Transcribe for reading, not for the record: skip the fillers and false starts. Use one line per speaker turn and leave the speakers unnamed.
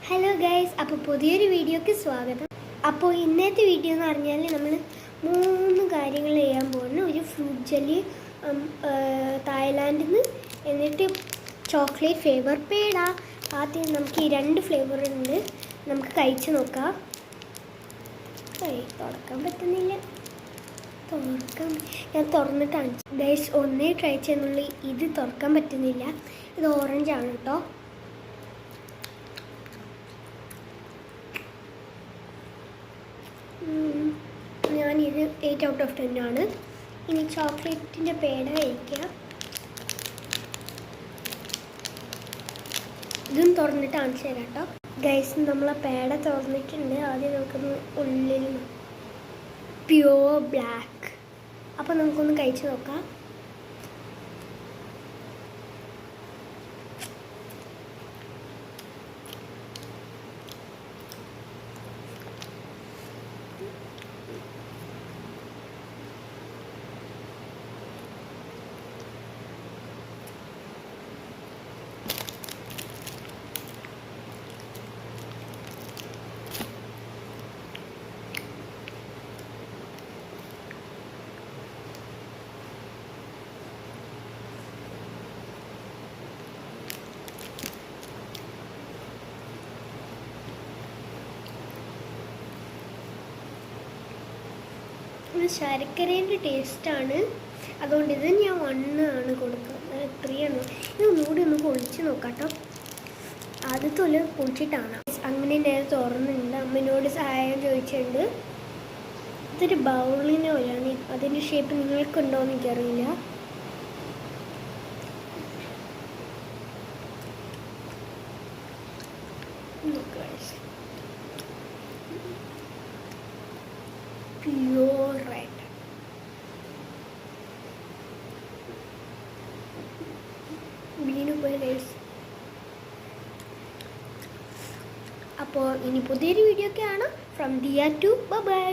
Hello guys, അപ്പോൾ പുതിയൊരു വീഡിയോക്ക് സ്വാഗതം. അപ്പോൾ ഇന്നത്തെ വീഡിയോ എന്ന് പറഞ്ഞാൽ നമ്മൾ 3 കാര്യങ്ങൾ ചെയ്യാൻ പോകുന്നു. ഒരു ഫ്രൂട്ട് ജെല്ലി തായ്ലാൻഡിൽ നിന്ന്, എന്നിട്ട് ചോക്ലേറ്റ് ഫ്ലേവർ പേട. ആദ്യം നമുക്ക് ഈ 2 ഫ്ലേവർ ഉണ്ട്, നമുക്ക് കഴിച്ച് നോക്കാം. തുറക്കാൻ പറ്റുന്നില്ല, ഞാൻ തുറന്നിട്ടാണ് ഗൈസ് ഒന്നേ ട്രൈ ചെയ്യുന്നുള്ളൂ. ഇത് തുറക്കാൻ പറ്റുന്നില്ല. ഇത് ഓറഞ്ചാണ് കേട്ടോ. ഞാനിത് 8 ഔട്ട് ഓഫ് 10 ആണ്. ഇനി ചോക്ലേറ്റിൻ്റെ പേട കഴിക്കുക. ഇതും തുറന്നിട്ട് കാണിച്ചു തരാം കേട്ടോ. ഗൈസ് നമ്മളെ പേട തുറന്നിട്ടുണ്ട്. ആദ്യം നമുക്കൊന്ന് ഉള്ളിൽ പ്യുവർ ബ്ലാക്ക്. അപ്പോൾ നമുക്കൊന്ന് കഴിച്ച് നോക്കാം. ശർക്കരേൻ്റെ ടേസ്റ്റാണ്, അതുകൊണ്ട് ഇത് ഞാൻ 1 ആണ് കൊടുക്കുന്നത്. 3 ആണ്. ഇത് ഒന്നുകൂടി ഒന്ന് പൊളിച്ച് നോക്കാം കേട്ടോ. ആദ്യത്തെ പൊളിച്ചിട്ടാണ്. അങ്ങനെ നേരെ തുറന്നിട്ടുണ്ട്. അമ്മേനോട് സഹായം ചോദിച്ചിട്ടുണ്ട്. ഇതൊരു ബൗളിനെ പോലെയാണ്. അതിൻ്റെ ഷേപ്പ് നിങ്ങൾക്കുണ്ടോ എന്ന് എനിക്കറിയില്ല. Pure red. അപ്പോൾ ഇനി പുതിയൊരു വീഡിയോ ഒക്കെ ആണ്. From Diya to by.